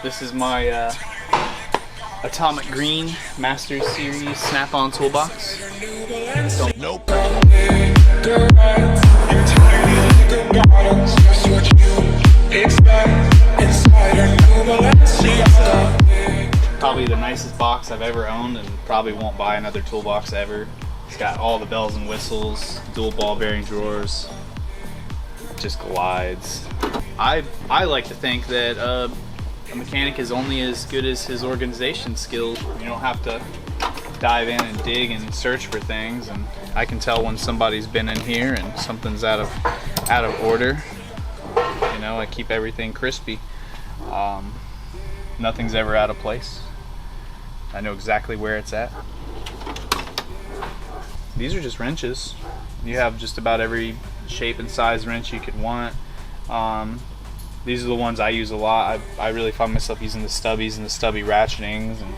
This is my Atomic Green Masters Series Snap-on toolbox. Nope. Probably the nicest box I've ever owned, and probably won't buy another toolbox ever. It's got all the bells and whistles, dual ball bearing drawers, just glides. I like to think that a mechanic is only as good as his organization skills. You don't have to dive in and dig and search for things, and I can tell when somebody's been in here and something's out of order. You know, I keep everything crispy. Nothing's ever out of place. I know exactly where it's at. These are just wrenches. You have just about every shape and size wrench you could want. These are the ones I use a lot. I really find myself using the stubbies and the stubby ratchetings, and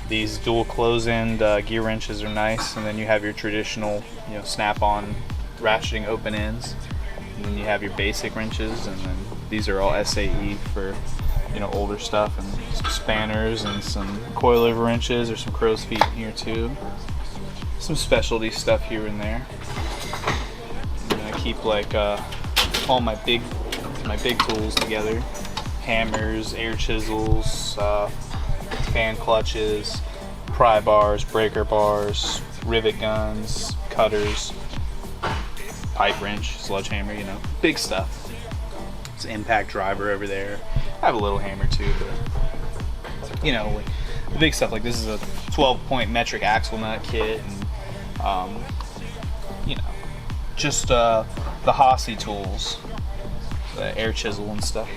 these dual close-end gear wrenches are nice. And then you have your traditional, you know, snap-on ratcheting open ends. And then you have your basic wrenches, and then these are all SAE for, you know, older stuff, and some spanners and some coilover wrenches, or some crow's feet in here too. Some specialty stuff here and there. And I keep like all my big tools together: hammers, air chisels, fan clutches, pry bars, breaker bars, rivet guns, cutters, pipe wrench, sledgehammer, you know, big stuff. It's an impact driver over there. I have a little hammer too, but you know, like the big stuff. Like this is a 12-point metric axle nut kit, and you know, just the Hossy tools, the air chisel and stuff.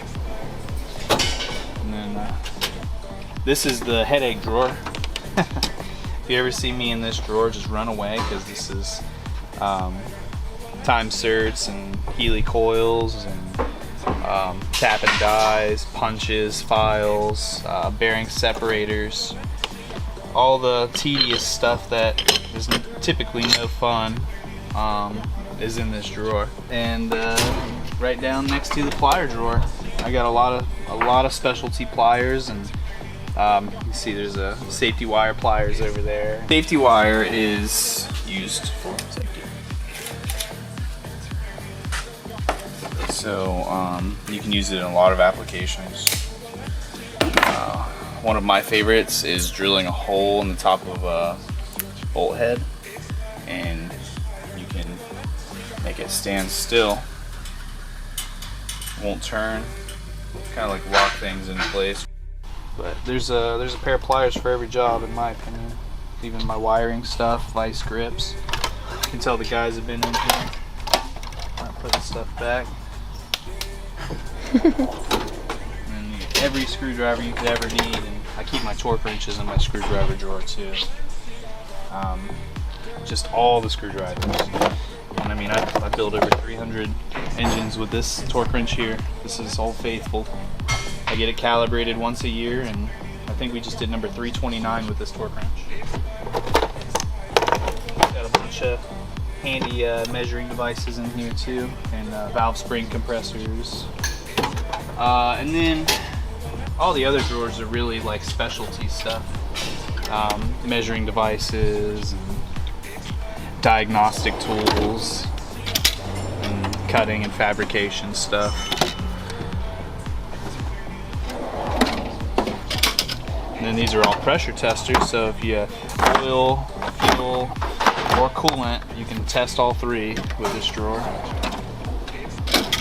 And then this is the headache drawer. If you ever see me in this drawer, just run away, because this is time certs and Healy coils and tap and dies, punches, files, bearing separators, all the tedious stuff that is typically no fun is in this drawer. And right down next to the plier drawer, I got a lot of specialty pliers, and you see there's a safety wire pliers over there. Safety wire is used for safety. So you can use it in a lot of applications. One of my favorites is drilling a hole in the top of a bolt head, and you can make it stand still. It won't turn. Kind of like lock things in place. But there's a pair of pliers for every job, in my opinion. Even my wiring stuff, vice grips. You can tell the guys have been in here. I'll put the stuff back. And every screwdriver you could ever need, and I keep my torque wrenches in my screwdriver drawer too. Just all the screwdrivers. And I mean, I build over 300 engines with this torque wrench here. This is Old Faithful. I get it calibrated once a year, and I think we just did number 329 with this torque wrench. Got a bunch of handy measuring devices in here too, and valve spring compressors. And then all the other drawers are really like specialty stuff. Measuring devices, and diagnostic tools, and cutting and fabrication stuff. And then these are all pressure testers, so if you oil, fuel, or coolant, you can test all three with this drawer.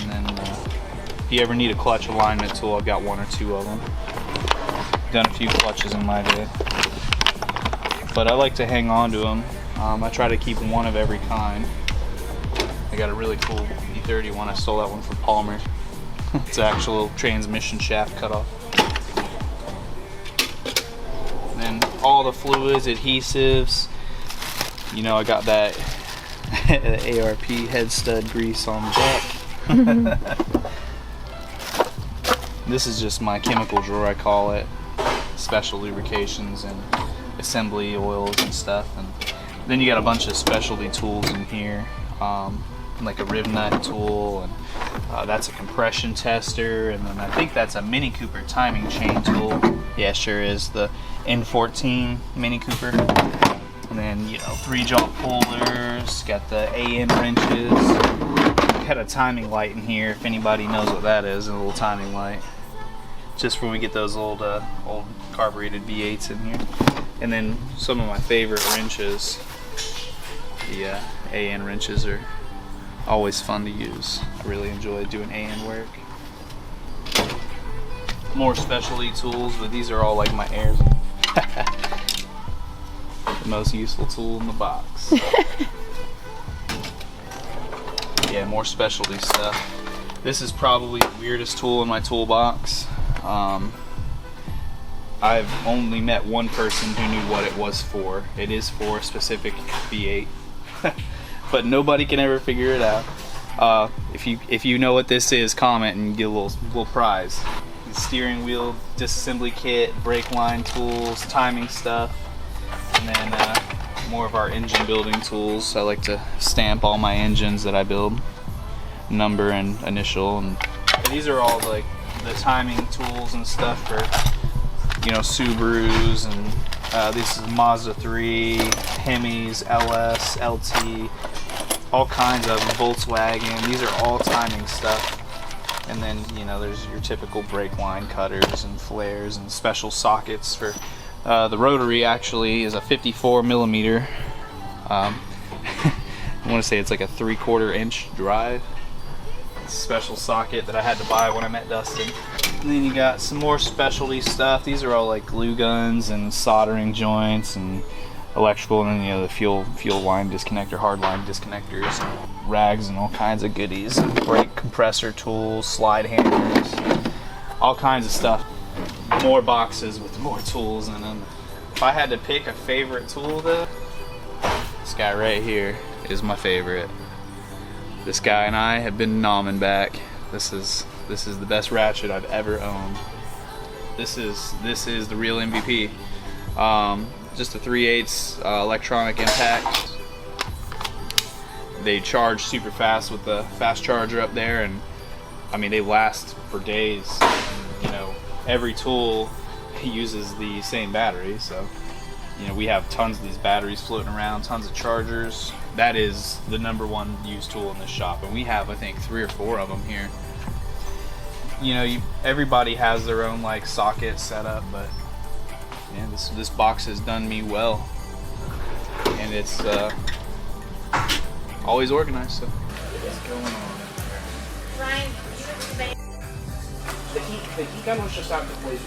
And then if you ever need a clutch alignment tool, I've got one or two of them. Done a few clutches in my day. But I like to hang on to them. I try to keep one of every kind. I got a really cool E30 one. I stole that one from Palmer. It's an actual transmission shaft cutoff. And all the fluids, adhesives. You know, I got that ARP head stud grease on deck. This is just my chemical drawer, I call it. Special lubrications and assembly oils and stuff. And then you got a bunch of specialty tools in here. like a riv nut tool, and that's a compression tester, and then I think that's a Mini Cooper timing chain tool. Yeah, sure is, the N14 Mini Cooper. And then, you know, 3-jaw pullers, got the AN wrenches, got a timing light in here if anybody knows what that is, a little timing light. Just when we get those old carbureted V8s in here. And then some of my favorite wrenches, the AN wrenches are always fun to use. I really enjoy doing AN work. More specialty tools, but these are all like my airs. The most useful tool in the box. Yeah, more specialty stuff. This is probably the weirdest tool in my toolbox. I've only met one person who knew what it was for. It is for a specific V8, but nobody can ever figure it out. If you know what this is, comment and get a little prize. The steering wheel disassembly kit, brake line tools, timing stuff, and then more of our engine building tools. I like to stamp all my engines that I build, number and initial, and these are all like the timing tools and stuff for, you know, Subarus, and this is Mazda 3, Hemis, LS, LT, all kinds of Volkswagen. These are all timing stuff. And then, you know, there's your typical brake line cutters and flares and special sockets for the rotary. Actually is a 54 millimeter. I want to say it's like a 3/4 inch drive. It's a special socket that I had to buy when I met Dustin. And then you got some more specialty stuff. These are all like glue guns and soldering joints and electrical, and then, you know, the fuel line disconnector, hard line disconnectors, and rags and all kinds of goodies. Brake compressor tools, slide hammers, all kinds of stuff. More boxes with more tools in them. If I had to pick a favorite tool though, this guy right here is my favorite. This guy and I have been nomming back. This is the best ratchet I've ever owned. This is the real MVP. Just a 3/8 electronic impact. They charge super fast with the fast charger up there, and I mean, they last for days. You know, every tool uses the same battery, so, you know, we have tons of these batteries floating around, tons of chargers. That is the #1 used tool in this shop, and we have, I think, 3 or 4 of them here. You know, everybody has their own like socket setup, but yeah, this box has done me well, and it's always organized. So what's going on? Ryan, you have to say. The heat gun was just out the place.